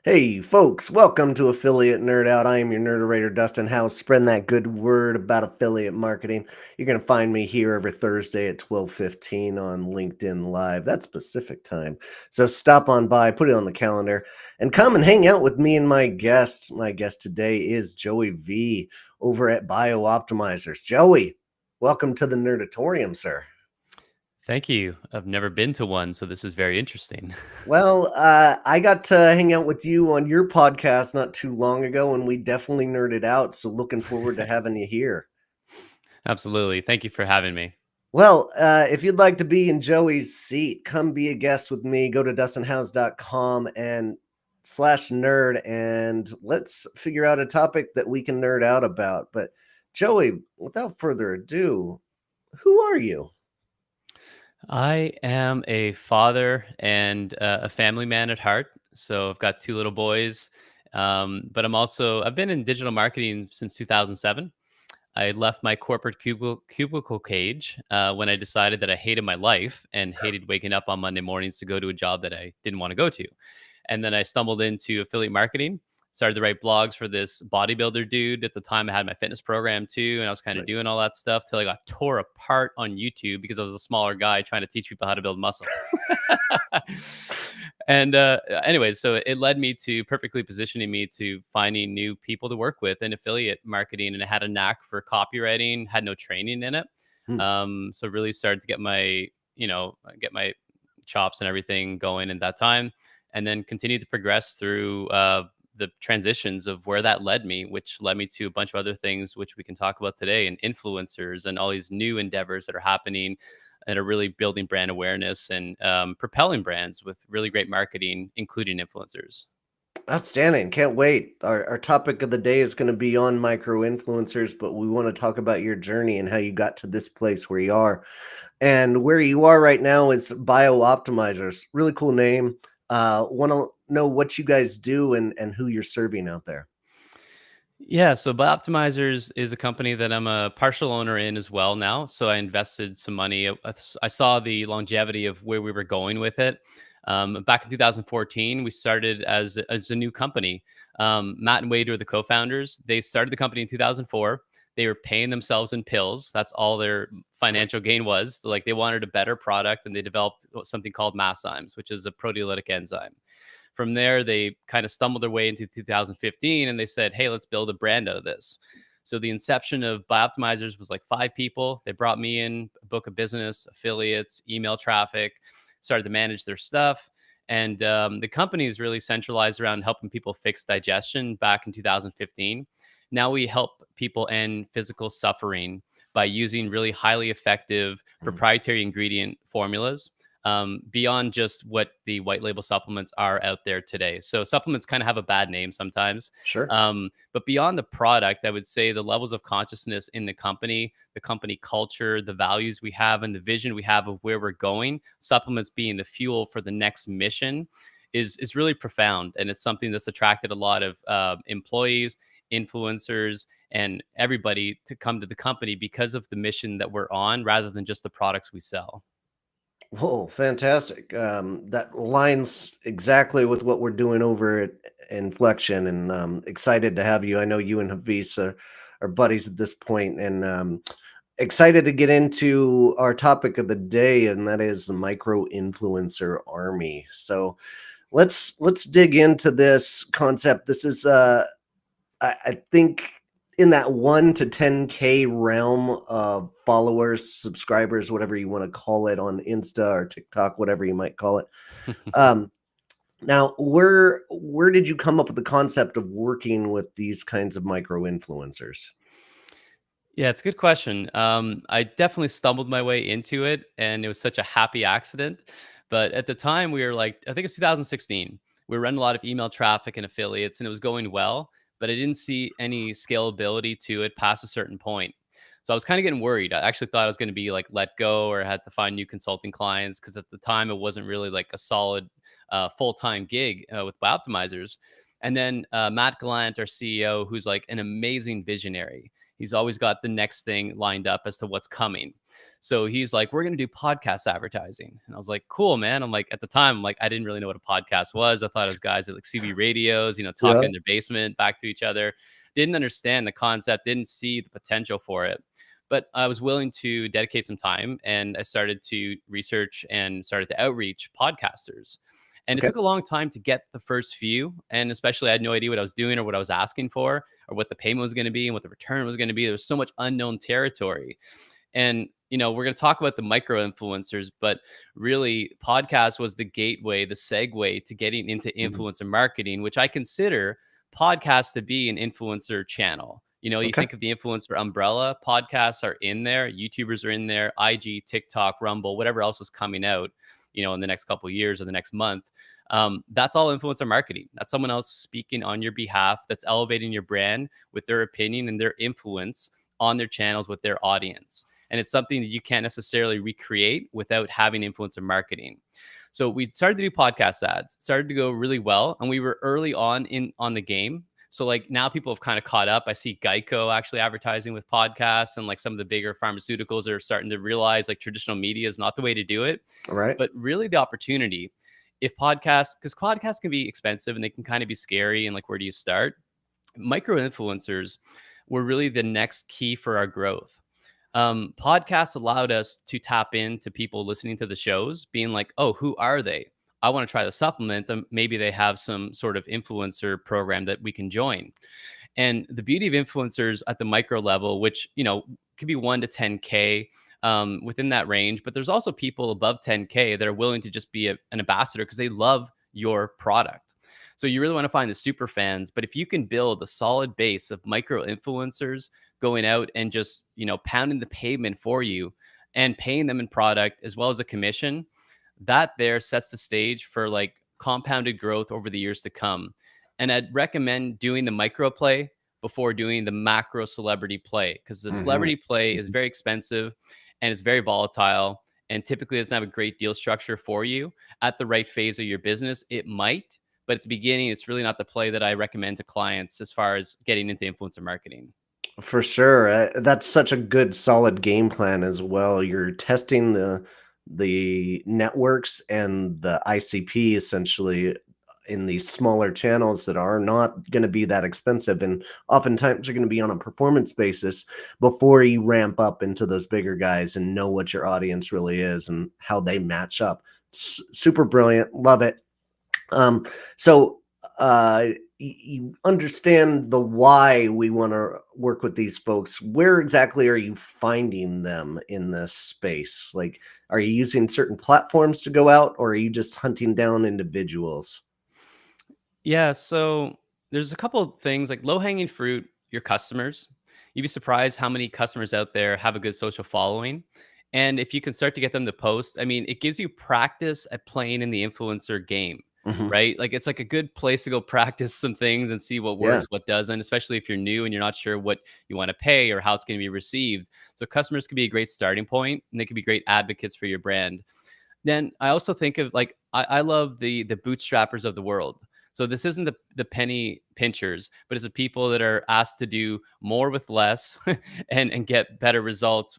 Hey, folks, welcome to Affiliate Nerd Out. I am your nerderator, Dustin House, spreading that good word about affiliate marketing. You're going to find me here every Thursday at 12:15 on LinkedIn Live. That's Pacific time. So stop on by, put it on the calendar, and come and hang out with me and my guests. My guest today is Joey V over at BioOptimizers. Joey, welcome to the Nerdatorium, sir. Thank you. I've never been to one, so this is very interesting. Well, I got to hang out with you on your podcast not too long ago, and we definitely nerded out. So, looking forward to having you here. Absolutely. Thank you for having me. Well, if you'd like to be in Joey's seat, come be a guest with me. Go to dustinhouse.com and slash nerd, and let's figure out a topic that we can nerd out about. But, Joey, without further ado, who are you? I am a father and a family man at heart. So I've got two little boys. But I've been in digital marketing since 2007. I left my corporate cubicle cage when I decided that I hated my life and hated waking up on Monday mornings to go to a job that I didn't want to go to. And then I stumbled into affiliate marketing, started to write blogs for this bodybuilder dude. At the time, I had my fitness program too, and I was kind of Nice. doing all that stuff till I got tore apart on YouTube because I was a smaller guy trying to teach people how to build muscle. Anyways, so it led me to perfectly positioning me to finding new people to work with in affiliate marketing, and I had a knack for copywriting, had no training in it. Hmm. So really started to get my chops and everything going in that time, and then continued to progress through the transitions of where that led me, which led me to a bunch of other things, which we can talk about today, and influencers and all these new endeavors that are happening and are really building brand awareness and propelling brands with really great marketing, including influencers. Outstanding. Can't wait. Our topic of the day is going to be on micro influencers, but we want to talk about your journey and how you got to this place where you are. And where you are right now is Bio Optimizers. Really cool name. Want to know what you guys do and who you're serving out there. Yeah, so Bioptimizers is a company that I'm a partial owner in as well now. So I invested some money. I saw the longevity of where we were going with it. Back in 2014, we started as a new company. Matt and Wade are the co-founders. They started the company in 2004. They were paying themselves in pills. That's all their financial gain was. So, like, they wanted a better product, and they developed something called Masszymes, which is a proteolytic enzyme. From there, they kind of stumbled their way into 2015, and they said, hey, let's build a brand out of this. So the inception of Bioptimizers was like 5 people. They brought me in, a book of business, affiliates, email traffic, started to manage their stuff. And the company is really centralized around helping people fix digestion back in 2015. Now we help people end physical suffering by using really highly effective Mm. proprietary ingredient formulas, beyond just what the white label supplements are out there today. So supplements kind of have a bad name sometimes. Sure. But beyond the product, I would say the levels of consciousness in the company culture, the values we have, and the vision we have of where we're going, supplements being the fuel for the next mission, is really profound. And it's something that's attracted a lot of employees, influencers, and everybody to come to the company because of the mission that we're on rather than just the products we sell. Whoa, fantastic. That aligns exactly with what we're doing over at Inflection, and excited to have you. I know you and Havis are buddies at this point, and excited to get into our topic of the day, and that is the micro influencer army. So let's dig into this concept. This is I think in that 1 to 10K realm of followers, subscribers, whatever you want to call it on Insta or TikTok, whatever you might call it. Um, now, where did you come up with the concept of working with these kinds of micro influencers? Yeah, it's a good question. I definitely stumbled my way into it, and it was such a happy accident. But at the time, we were like, I think it's 2016. We were running a lot of email traffic and affiliates, and it was going well, but I didn't see any scalability to it past a certain point. So I was kind of getting worried. I actually thought I was going to be like let go or had to find new consulting clients because at the time it wasn't really like a solid full time gig with Bioptimizers. And then Matt Gallant, our CEO, who's like an amazing visionary. He's always got the next thing lined up as to what's coming. So he's like, we're going to do podcast advertising. And I was like, cool, man. I'm like, at the time, I'm like, I didn't really know what a podcast was. I thought it was guys at like CB radios, talking Yeah. in their basement back to each other. Didn't understand the concept, didn't see the potential for it. But I was willing to dedicate some time, and I started to research and started to outreach podcasters. And it Okay. took a long time to get the first few. And especially, I had no idea what I was doing or what I was asking for or what the payment was going to be and what the return was going to be. There was so much unknown territory. And, we're going to talk about the micro influencers, but really, podcast was the gateway, the segue to getting into Mhm. influencer marketing, which I consider podcasts to be an influencer channel. You Okay. think of the influencer umbrella, podcasts are in there, YouTubers are in there, IG, TikTok, Rumble, whatever else is coming out, in the next couple of years or the next month. That's all influencer marketing. That's someone else speaking on your behalf, that's elevating your brand with their opinion and their influence on their channels with their audience. And it's something that you can't necessarily recreate without having influencer marketing. So we started to do podcast ads. It started to go really well, and we were early on the game. So like now people have kind of caught up. I see Geico actually advertising with podcasts, and like some of the bigger pharmaceuticals are starting to realize like traditional media is not the way to do it. All right. But really the opportunity, if podcasts, because podcasts can be expensive and they can kind of be scary, and like where do you start? Micro influencers were really the next key for our growth. Podcasts allowed us to tap into people listening to the shows, being like, oh, who are they? I want to try the supplement. Maybe they have some sort of influencer program that we can join. And the beauty of influencers at the micro level, which, could be 1 to 10K within that range, but there's also people above 10K that are willing to just be an ambassador because they love your product. So you really want to find the super fans. But if you can build a solid base of micro influencers going out and just, pounding the pavement for you and paying them in product as well as a commission, that there sets the stage for like compounded growth over the years to come. And I'd recommend doing the micro play before doing the macro celebrity play, because the Mhm. celebrity play is Mhm. very expensive and it's very volatile and typically doesn't have a great deal structure for you at the right phase of your business. It might, but at the beginning, it's really not the play that I recommend to clients as far as getting into influencer marketing. For sure. That's such a good solid game plan as well. You're testing the networks and the ICP essentially in these smaller channels that are not going to be that expensive, and oftentimes are going to be on a performance basis before you ramp up into those bigger guys and know what your audience really is and how they match up. Super brilliant. Love it. So you understand the why we want to work with these folks. Where exactly are you finding them in this space? Like, are you using certain platforms to go out, or are you just hunting down individuals? Yeah, so there's a couple of things like low hanging fruit, your customers. You'd be surprised how many customers out there have a good social following. And if you can start to get them to post, I mean, it gives you practice at playing in the influencer game, Mhm. right? Like it's like a good place to go practice some things and see what Yeah. works, what doesn't, especially if you're new and you're not sure what you want to pay or how it's going to be received. So customers can be a great starting point and they can be great advocates for your brand. Then I also think of like I love the bootstrappers of the world. So this isn't the penny pinchers, but it's the people that are asked to do more with less and get better results,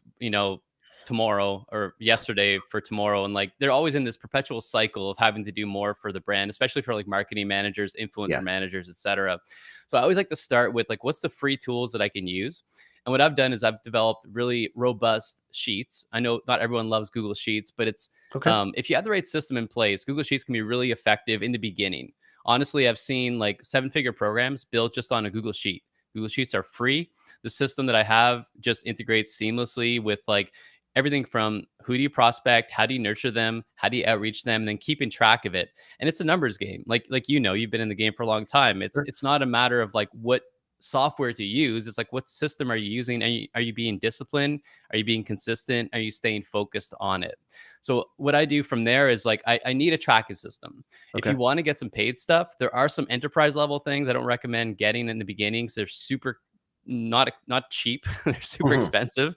tomorrow or yesterday for tomorrow. And like they're always in this perpetual cycle of having to do more for the brand, especially for like marketing managers, influencer Yeah. managers, etc. So I always like to start with like what's the free tools that I can use. And what I've done is I've developed really robust sheets. I know not everyone loves Google Sheets, but it's Okay. if you have the right system in place, Google Sheets can be really effective in the beginning. Honestly, I've seen like seven-figure programs built just on a Google Sheet. Google Sheets are free. The system that I have just integrates seamlessly with like everything from who do you prospect, how do you nurture them, how do you outreach them, and then keeping track of it. And it's a numbers game. Like you've been in the game for a long time. It's Sure. it's not a matter of like what software to use. It's like what system are you using? Are you being disciplined? Are you being consistent? Are you staying focused on it? So what I do from there is like I need a tracking system. If Okay. you want to get some paid stuff, there are some enterprise level things I don't recommend getting in the beginnings. They're super not cheap. They're super Mhm. expensive.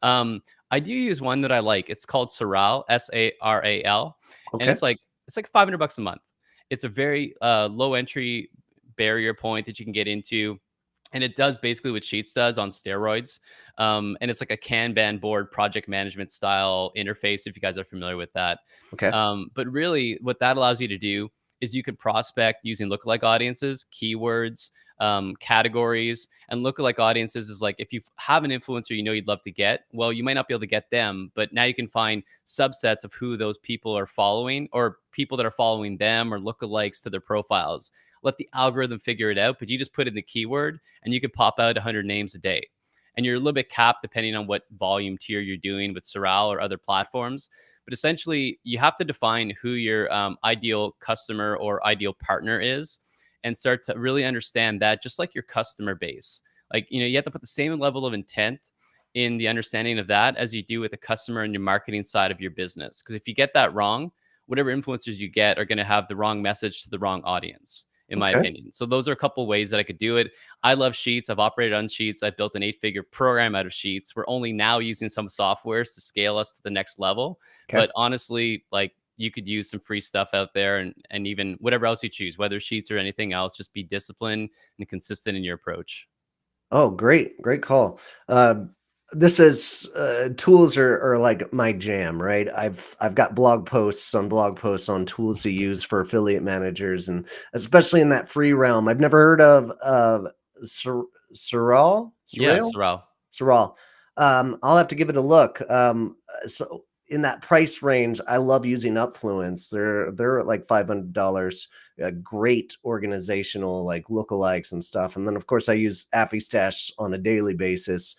Um, I do use one that I like. It's called Saral, Saral, and Okay. it's like $500 a month. It's a very low entry barrier point that you can get into. and it does basically what Sheets does on steroids. And it's like a Kanban board project management style interface, if you guys are familiar with that. Okay. But really, what that allows you to do is you can prospect using lookalike audiences, keywords, categories. And lookalike audiences is like if you have an influencer you know you'd love to get, well, you might not be able to get them, but now you can find subsets of who those people are following, or people that are following them, or lookalikes to their profiles. Let the algorithm figure it out, but you just put in the keyword and you could pop out 100 names a day. And you're a little bit capped depending on what volume tier you're doing with Sorrel or other platforms. But essentially, you have to define who your ideal customer or ideal partner is, and start to really understand that, just like your customer base. Like, you have to put the same level of intent in the understanding of that as you do with the customer and your marketing side of your business. Because if you get that wrong, whatever influencers you get are going to have the wrong message to the wrong audience, in my Okay. opinion. So those are a couple ways that I could do it. I love Sheets. I've operated on Sheets. I've built an 8-figure program out of Sheets. We're only now using some softwares to scale us to the next level. Okay. But honestly, like, you could use some free stuff out there, and even whatever else you choose, whether Sheets or anything else, just be disciplined and consistent in your approach. Oh, great, great call. This is tools are like my jam, right? I've got blog posts on tools to use for affiliate managers, and especially in that free realm. I've never heard of Sorrel, Yeah, Sorrel, Sorrel. Sorrel. I'll have to give it a look. So in that price range, I love using Upfluence. They're at like $500. Great organizational like lookalikes and stuff. And then of course I use AffyStash on a daily basis.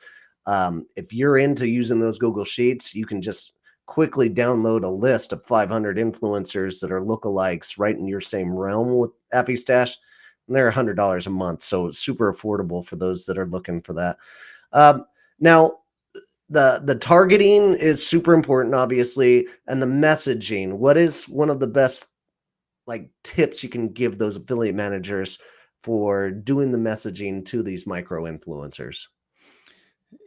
If you're into using those Google Sheets, you can just quickly download a list of 500 influencers that are lookalikes right in your same realm with AffyStash. And they're $100 a month, so it's super affordable for those that are looking for that. Now, the targeting is super important, obviously, and the messaging. What is one of the best like tips you can give those affiliate managers for doing the messaging to these micro influencers?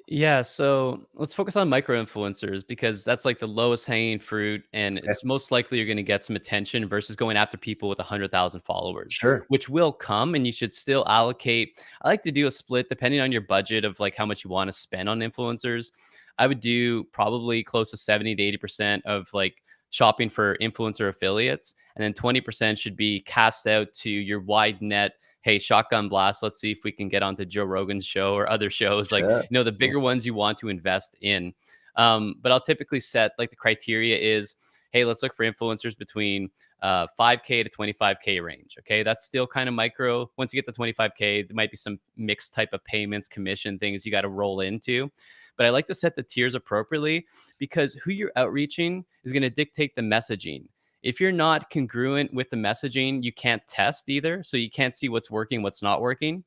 Yeah, so let's focus on micro influencers, because that's like the lowest hanging fruit, and Okay. it's most likely you're going to get some attention versus going after people with 100,000 followers, Sure. which will come, and you should still allocate. I like to do a split depending on your budget of like how much you want to spend on influencers. I would do probably close to 70 to 80% of like shopping for influencer affiliates, and then 20% should be cast out to your wide net. Hey, shotgun blast, let's see if we can get onto Joe Rogan's show or other shows, like, Sure. the Yeah. bigger ones you want to invest in. But I'll typically set like the criteria is, hey, let's look for influencers between 5K to 25K range. Okay, that's still kind of micro. Once you get to 25K, there might be some mixed type of payments, commission things you got to roll into. But I like to set the tiers appropriately, because who you're outreaching is going to dictate the messaging. If you're not congruent with the messaging, you can't test either. So you can't see what's working, what's not working.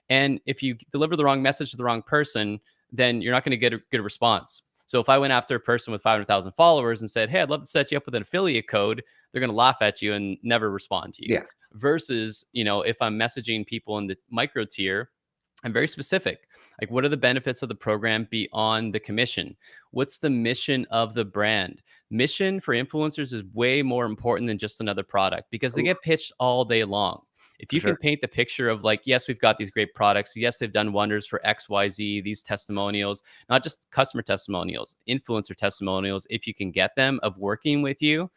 And if you deliver the wrong message to the wrong person, then you're not going to get a good response. So if I went after a person with 500,000 followers and said, "Hey, I'd love to set you up with an affiliate code," they're going to laugh at you and never respond to you. Yeah. Versus, if I'm messaging people in the micro tier, I'm very specific. Like, what are the benefits of the program beyond the commission? What's the mission of the brand? Mission for influencers is way more important than just another product, because they Ooh, get pitched all day long. If for you can sure. paint the picture of like, yes, we've got these great products. Yes, they've done wonders for XYZ, these testimonials, not just customer testimonials, influencer testimonials, if you can get them of working with you,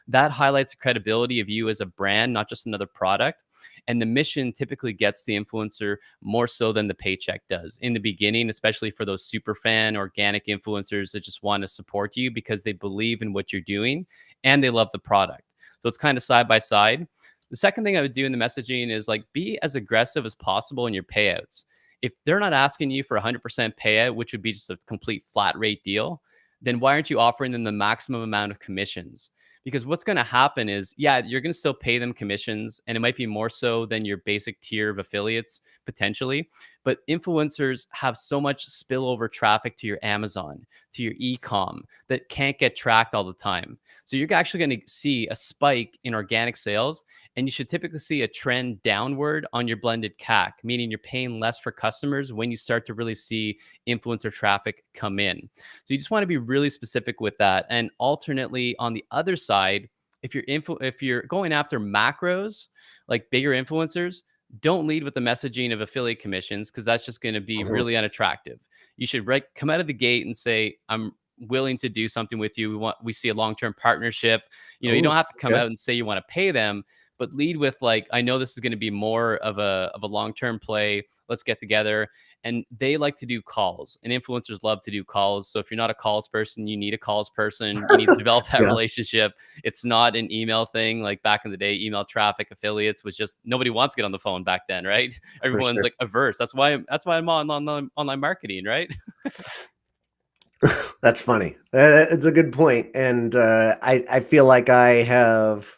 that highlights the credibility of you as a brand, not just another product. And the mission typically gets the influencer more so than the paycheck does in the beginning, especially for those super fan organic influencers that just want to support you because they believe in what you're doing and they love the product. So it's kind of side by side. The second thing I would do in the messaging is like be as aggressive as possible in your payouts. If they're not asking you for 100% payout, which would be just a complete flat rate deal, then why aren't you offering them the maximum amount of commissions? Because what's going to happen is, yeah, you're going to still pay them commissions, and it might be more so than your basic tier of affiliates potentially. But influencers have so much spillover traffic to your Amazon, to your e-com, that can't get tracked all the time. So you're actually going to see a spike in organic sales, and you should typically see a trend downward on your blended CAC, meaning you're paying less for customers when you start to really see influencer traffic come in. So you just want to be really specific with that. And alternately, on the other side, if you're going after macros, like bigger influencers, don't lead with the messaging of affiliate commissions because that's just going to be Mhm. really unattractive. You should come out of the gate and say, I'm willing to do something with you. We see a long-term partnership. You Ooh, don't have to come okay. out and say you want to pay them, but lead with like, I know this is going to be more of a long-term play. Let's get together. And they like to do calls, and influencers love to do calls. So if you're not a calls person, you need a calls person. You need to develop that Yeah, relationship. It's not an email thing like back in the day. Email traffic affiliates was just nobody wants to get on the phone back then, right? for Everyone's sure. like averse. That's why I'm on online marketing, right? That's funny. It's a good point, and I feel like I have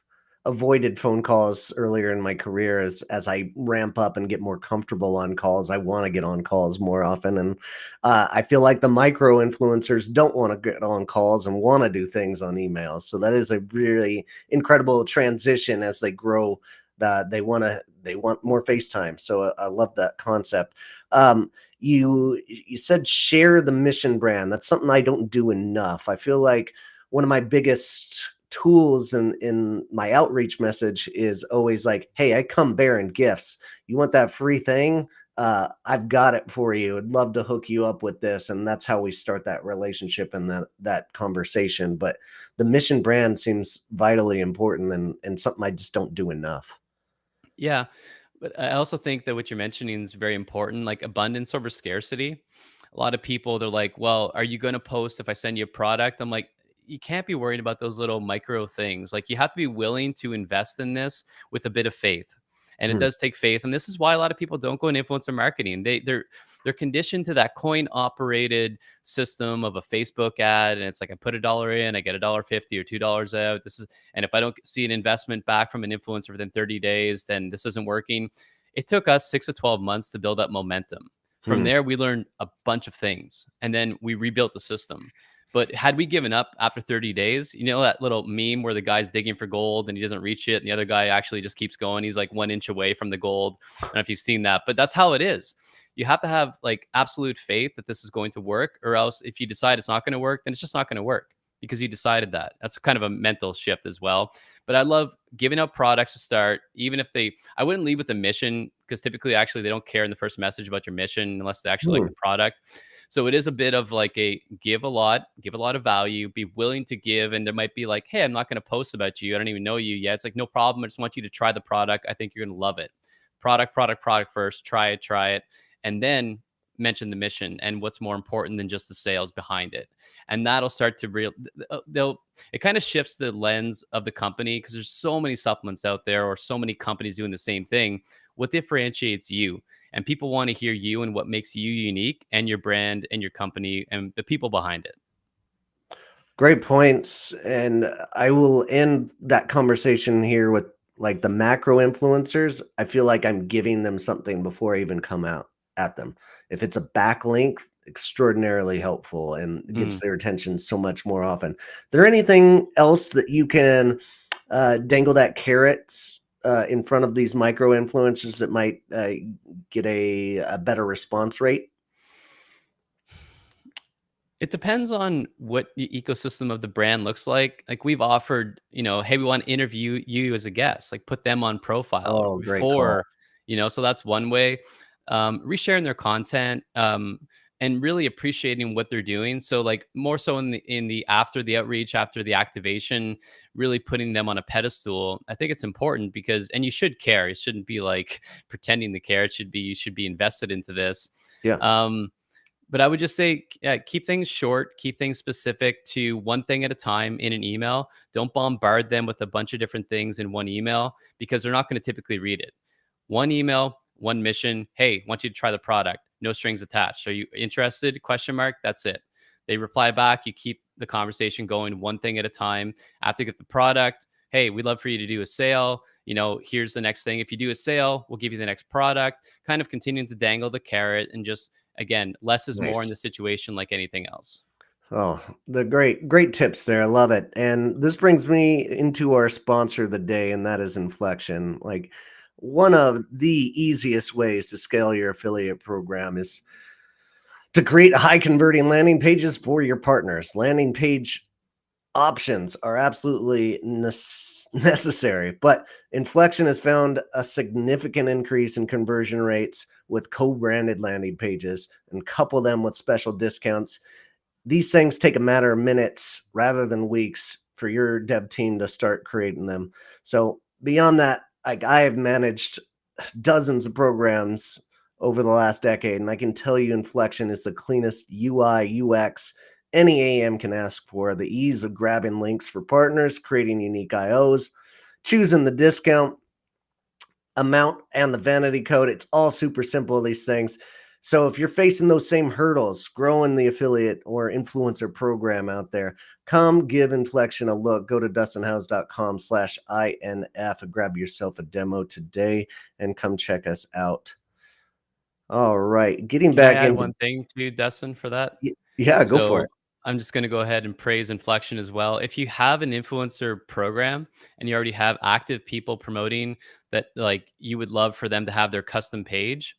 avoided phone calls earlier in my career as I ramp up and get more comfortable on calls. I want to get on calls more often, and I feel like the micro influencers don't want to get on calls and want to do things on emails. So that is a really incredible transition as they grow. That they want more FaceTime. So I love that concept. You said share the mission brand. That's something I don't do enough. I feel like one of my biggest tools in my outreach message is always like, hey, I come bearing gifts. You want that free thing? I've got it for you. I'd love to hook you up with this. And that's how we start that relationship and that conversation. But the mission brand seems vitally important and something I just don't do enough. Yeah. But I also think that what you're mentioning is very important, like abundance over scarcity. A lot of people, they're like, well, are you going to post if I send you a product? I'm like, you can't be worried about those little micro things. Like, you have to be willing to invest in this with a bit of faith. And it Hmm. does take faith. And this is why a lot of people don't go in influencer marketing. They're conditioned to that coin operated system of a Facebook ad. And it's like, I put $1 in, I get $1.50 or $2 out. And if I don't see an investment back from an influencer within 30 days, then this isn't working. It took us 6 to 12 months to build up momentum. From Hmm. there, we learned a bunch of things, and then we rebuilt the system. But had we given up after 30 days, that little meme where the guy's digging for gold and he doesn't reach it, and the other guy actually just keeps going. He's like 1 inch away from the gold. I don't know if you've seen that, but that's how it is. You have to have like absolute faith that this is going to work, or else if you decide it's not going to work, then it's just not going to work because you decided that. That's kind of a mental shift as well. But I love giving out products to start, even if I wouldn't lead with the mission because typically actually they don't care in the first message about your mission unless they actually like Hmm. the product. So it is a bit of like a give a lot of value, be willing to give. And there might be like, hey, I'm not going to post about you. I don't even know you yet. It's like, no problem. I just want you to try the product. I think you're going to love it. Product first. Try it. And then mention the mission and what's more important than just the sales behind it. And that'll start to it kind of shifts the lens of the company because there's so many supplements out there or so many companies doing the same thing. What differentiates you? And people want to hear you and what makes you unique and your brand and your company and the people behind it. Great points. And I will end that conversation here with like the macro influencers. I feel like I'm giving them something before I even come out at them. If it's a backlink, extraordinarily helpful and gets Mm. their attention so much more often. There anything else that you can dangle that carrot in front of these micro influencers that might get a better response rate? It depends on what the ecosystem of the brand looks like. Like we've offered, hey, we want to interview you as a guest, like put them on profile Oh, great call. before, so that's one way. Resharing their content, and really appreciating what they're doing. So like more so in the after the outreach, after the activation, really putting them on a pedestal. I think it's important because and you should care. It shouldn't be like pretending to care. You should be invested into this. Yeah. Um, but I would just say, keep things short, keep things specific to one thing at a time in an email. Don't bombard them with a bunch of different things in one email because they're not going to typically read it. One email, one mission. Hey, want you to try the product. No strings attached. Are you interested? Question mark. That's it. They reply back. You keep the conversation going one thing at a time. After you get the product, hey, we'd love for you to do a sale. Here's the next thing. If you do a sale, we'll give you the next product. Kind of continuing to dangle the carrot and just again, less is more in Nice. the situation like anything else. Oh, the great tips there. I love it. And this brings me into our sponsor of the day, and that is Inflection. Like one of the easiest ways to scale your affiliate program is to create high converting landing pages for your partners. Landing page Options are absolutely necessary, but Inflection has found a significant increase in conversion rates with co-branded landing pages and couple them with special discounts. These things take a matter of minutes rather than weeks for your dev team to start creating them. So beyond that, like I have managed dozens of programs over the last decade, and I can tell you Inflection is the cleanest UI UX any AM can ask for. The ease of grabbing links for partners, creating unique IOs, choosing the discount amount and the vanity code. It's all super simple, these things. So if you're facing those same hurdles, growing the affiliate or influencer program out there, come give Inflection a look. Go to dustinhouse.com/INF and grab yourself a demo today and come check us out. All right. Getting Can I back add into, one thing to Dustin for that? yeah, go for So it. I'm just going to go ahead and praise Inflection as well. If you have an influencer program and you already have active people promoting that, like you would love for them to have their custom page,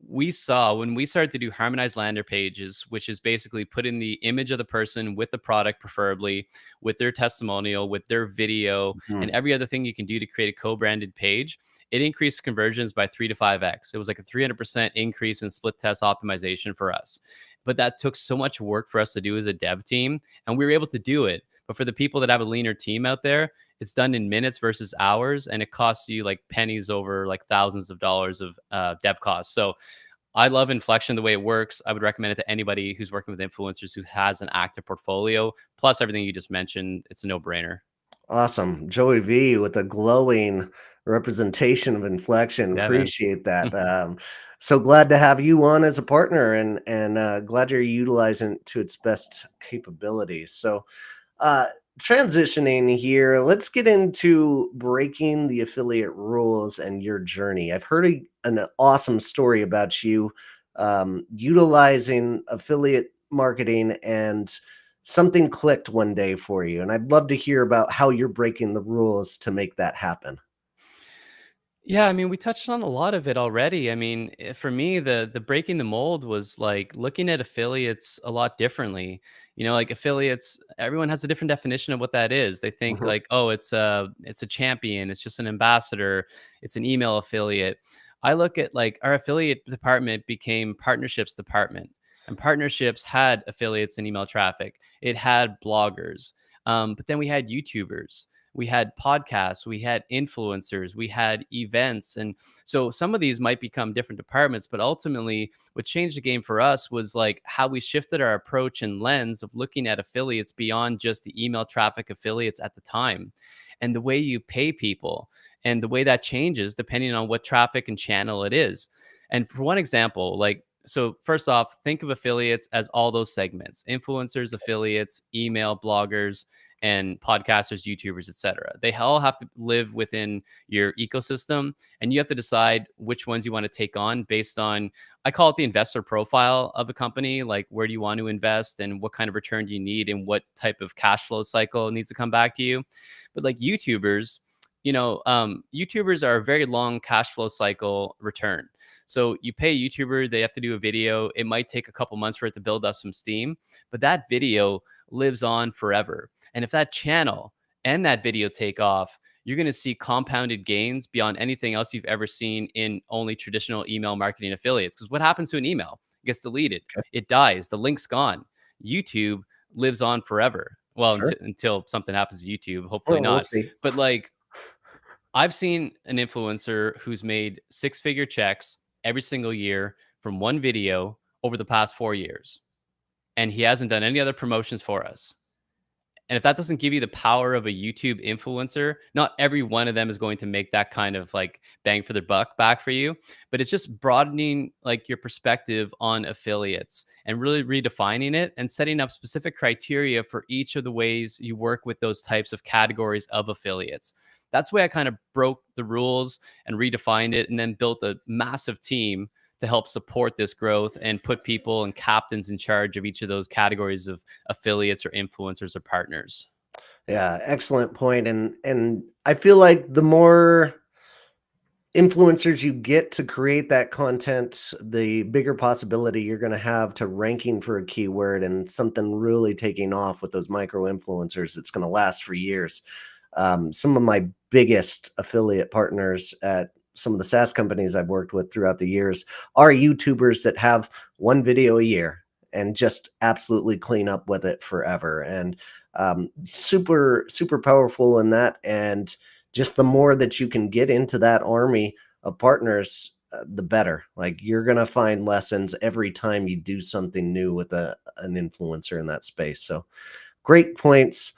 we saw when we started to do harmonized lander pages, which is basically put in the image of the person with the product, preferably with their testimonial, with their video, and Mhm. every other thing you can do to create a co-branded page. It increased conversions by 3 to 5x. It was like a 300% increase in split test optimization for us. But that took so much work for us to do as a dev team, and we were able to do it. But for the people that have a leaner team out there, it's done in minutes versus hours, and it costs you like pennies over like thousands of dollars of dev costs. So I love Inflection the way it works. I would recommend it to anybody who's working with influencers who has an active portfolio. Plus everything you just mentioned, it's a no-brainer. Awesome. Joey V with a glowing representation of Inflection. Yeah, man. Appreciate that. So glad to have you on as a partner and glad you're utilizing it to its best capabilities. So uh transitioning here, let's get into breaking the affiliate rules and your journey. I've heard an awesome story about you utilizing affiliate marketing, and something clicked one day for you, and I'd love to hear about how you're breaking the rules to make that happen. Yeah, I mean, we touched on a lot of it already. I mean, for me, the breaking the mold was like looking at affiliates a lot differently. Like affiliates, everyone has a different definition of what that is. They think Mhm. like, oh, it's a champion, it's just an ambassador, it's an email affiliate. I look at like our affiliate department became partnerships department, and partnerships had affiliates and email traffic. It had bloggers, but then we had YouTubers, we had podcasts, we had influencers, we had events. And so some of these might become different departments, but ultimately what changed the game for us was like how we shifted our approach and lens of looking at affiliates beyond just the email traffic affiliates at the time, and the way you pay people and the way that changes depending on what traffic and channel it is. And for one example, like, so first off, think of affiliates as all those segments: influencers, affiliates, email, bloggers, and podcasters, YouTubers, etc. They all have to live within your ecosystem, and you have to decide which ones you want to take on based on, I call it the investor profile of a company, like where do you want to invest and what kind of return do you need and what type of cash flow cycle needs to come back to you. But like YouTubers, YouTubers are a very long cash flow cycle return. So you pay a YouTuber, they have to do a video. It might take a couple months for it to build up some steam, but that video lives on forever. And if that channel and that video take off, you're going to see compounded gains beyond anything else you've ever seen in only traditional email marketing affiliates. Because what happens to an email? It gets deleted, it dies, the link's gone. YouTube lives on forever. Well, Sure. until something happens to YouTube, hopefully Well, we'll not. see. But like, I've seen an influencer who's made six-figure checks every single year from one video over the past 4 years, and he hasn't done any other promotions for us. And if that doesn't give you the power of a YouTube influencer, not every one of them is going to make that kind of like bang for their buck back for you. But it's just broadening like your perspective on affiliates and really redefining it and setting up specific criteria for each of the ways you work with those types of categories of affiliates. That's the way I kind of broke the rules and redefined it, and then built a massive team to help support this growth and put people and captains in charge of each of those categories of affiliates or influencers or partners. Yeah, excellent point. And I feel like the more influencers you get to create that content, the bigger possibility you're going to have to ranking for a keyword and something really taking off with those micro influencers. It's going to last for years. Some of my biggest affiliate partners at some of the SaaS companies I've worked with throughout the years are YouTubers that have one video a year and just absolutely clean up with it forever. And super, super powerful in that. And just the more that you can get into that army of partners, the better. Like you're going to find lessons every time you do something new with an influencer in that space. So great points.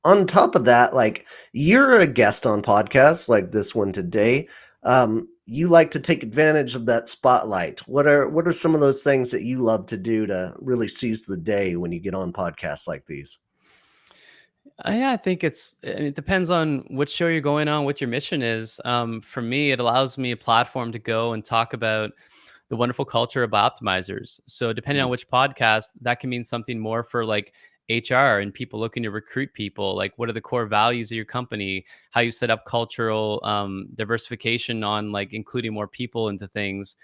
On top of that, like you're a guest on podcasts like this one today. You like to take advantage of that spotlight. What are some of those things that you love to do to really seize the day when you get on podcasts like these? Yeah, I think it depends on which show you're going on, what your mission is. For me, it allows me a platform to go and talk about the wonderful culture of optimizers. So depending on Mhm. which podcast, that can mean something more for like HR and people looking to recruit people. Like, what are the core values of your company? How you set up cultural diversification on like including more people into things.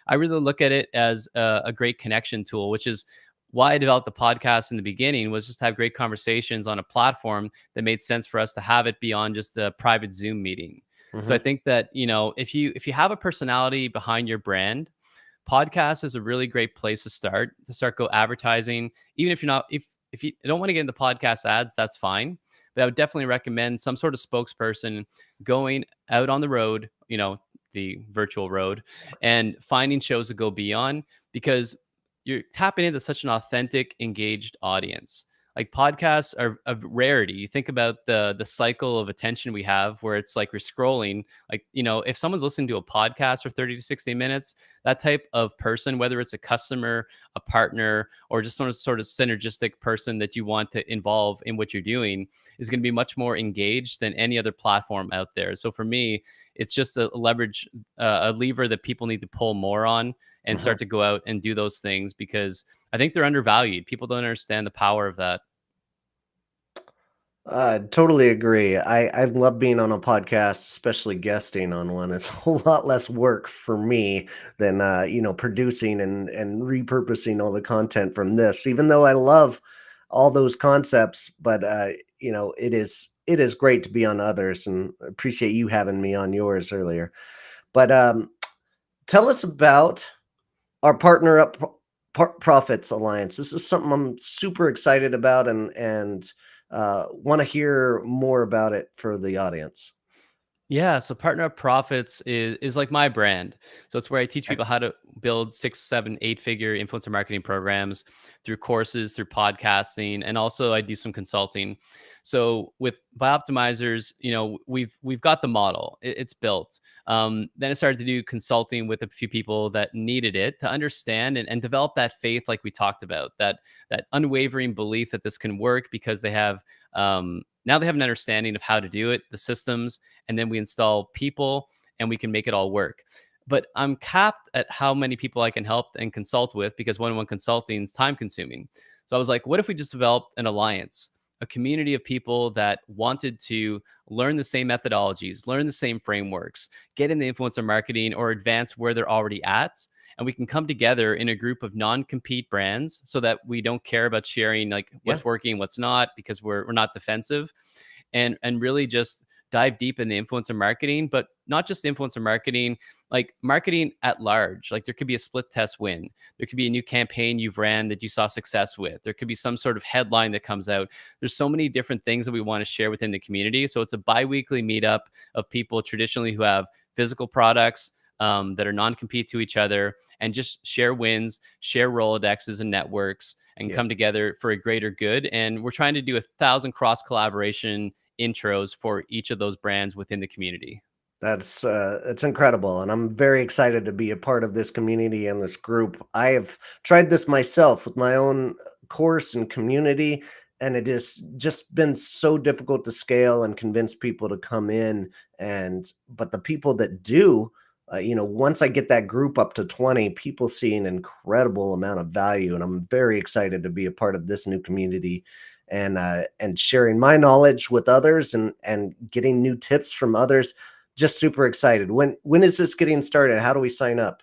I really look at it as a great connection tool, which is why I developed the podcast in the beginning, was just to have great conversations on a platform that made sense for us to have it beyond just a private Zoom meeting. So I Mhm. think that, if you have a personality behind your brand, podcast is a really great place to start go advertising. Even if you're not if you don't want to get into podcast ads, that's fine. But I would definitely recommend some sort of spokesperson going out on the road, the virtual road, and finding shows to go be on, because you're tapping into such an authentic, engaged audience. Like podcasts are a rarity. You think about the cycle of attention we have, where it's like we're scrolling. Like, if someone's listening to a podcast for 30 to 60 minutes, that type of person, whether it's a customer, a partner, or just some sort of synergistic person that you want to involve in what you're doing, is going to be much more engaged than any other platform out there. So for me, it's just a leverage, a lever that people need to pull more on and Mhm. start to go out and do those things, because I think they're undervalued. People don't understand the power of that. Totally agree. I love being on a podcast, especially guesting on one. It's a whole lot less work for me than producing and repurposing all the content from this. Even though I love all those concepts, but it is great to be on others, and appreciate you having me on yours earlier. But tell us about our Partner Up Profits Alliance. This is something I'm super excited about, and want to hear more about it for the audience. Yeah, so Partner Up Profits is like my brand. So it's where I teach Okay. people how to build 6, 7, 8 figure influencer marketing programs through courses, through podcasting, and also I do some consulting. So with Bioptimizers, we've got the model. It's built. Then I started to do consulting with a few people that needed it to understand and develop that faith, like we talked about, that unwavering belief that this can work, because now they have an understanding of how to do it, the systems, and then we install people and we can make it all work. But I'm capped at how many people I can help and consult with, because one-on-one consulting is time consuming. So I was like, what if we just developed an alliance, a community of people that wanted to learn the same methodologies, learn the same frameworks, get into influencer marketing or advance where they're already at. And we can come together in a group of non-compete brands, so that we don't care about sharing like Yeah. what's working, what's not, because we're not defensive, and really just dive deep in the influencer marketing, but not just influencer marketing, like marketing at large. Like there could be a split test win. There could be a new campaign you've ran that you saw success with. There could be some sort of headline that comes out. There's so many different things that we want to share within the community. So it's a bi-weekly meetup of people traditionally who have physical products that are non-compete to each other, and just share wins, share Rolodexes and networks, and Yes. come together for a greater good. And we're trying to do 1,000 cross collaboration intros for each of those brands within the community. It's incredible, and I'm very excited to be a part of this community and this group. I have tried this myself with my own course and community, and it has just been so difficult to scale and convince people to come in. But the people that do, once I get that group up to 20, people see an incredible amount of value, and I'm very excited to be a part of this new community and sharing my knowledge with others and getting new tips from others. just super excited. When is this getting started? How do we sign up?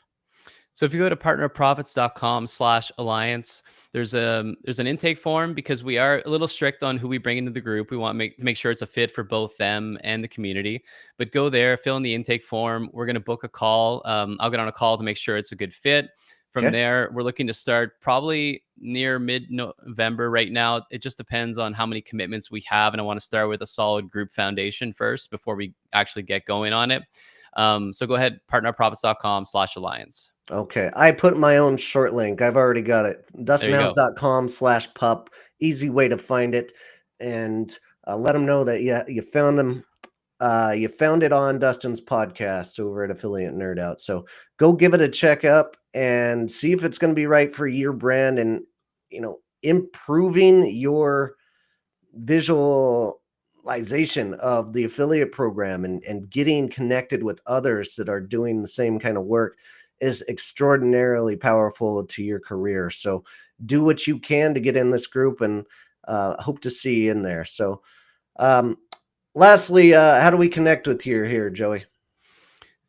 So if you go to partnerprofits.com/alliance, there's an intake form because we are a little strict on who we bring into the group. We want to make sure it's a fit for both them and the community. But go there, fill in the intake form. We're going to book a call. I'll get on a call to make sure it's a good fit. From Okay. there, we're looking to start probably near mid-November right now. It just depends on how many commitments we have. And I want to start with a solid group foundation first before we actually get going on it. So go ahead, partnerprofits.com/alliance. Okay. I put my own short link. I've already got it. There you go. dustinhouse.com/pup. Easy way to find it. And let them know that you found them. You found it on Dustin's podcast over at Affiliate Nerd Out. So go give it a check up and see if it's going to be right for your brand and, improving your visualization of the affiliate program and getting connected with others that are doing the same kind of work is extraordinarily powerful to your career. So do what you can to get in this group, and hope to see you in there. So lastly, how do we connect with you here, Joey?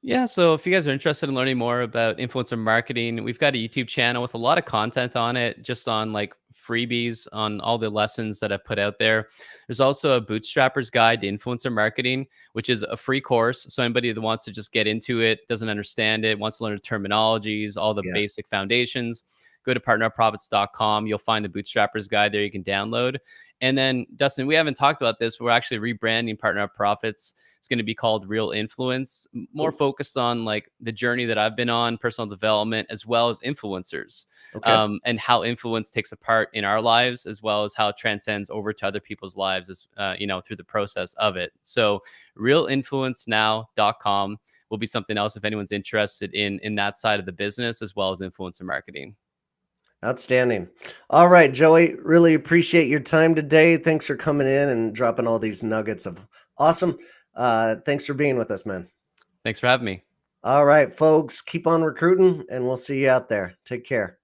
Yeah, so if you guys are interested in learning more about influencer marketing, we've got a YouTube channel with a lot of content on it, just on like freebies on all the lessons that I've put out there. There's also a Bootstrapper's Guide to Influencer Marketing, which is a free course. So anybody that wants to just get into it, doesn't understand it, wants to learn the terminologies, all the Yeah. basic foundations, go to partnerprofits.com. You'll find the Bootstrapper's Guide there you can download. And then, Dustin, we haven't talked about this, but we're actually rebranding Partner Profits. It's going to be called Real Influence, more focused on like the journey that I've been on, personal development, as well as influencers, Okay. and how influence takes a part in our lives, as well as how it transcends over to other people's lives, as through the process of it. So, realinfluencenow.com will be something else if anyone's interested in that side of the business, as well as influencer marketing. Outstanding. All right, Joey, really appreciate your time today. Thanks for coming in and dropping all these nuggets of awesome. Thanks for being with us, man. Thanks for having me. All right, folks, keep on recruiting, and we'll see you out there. Take care.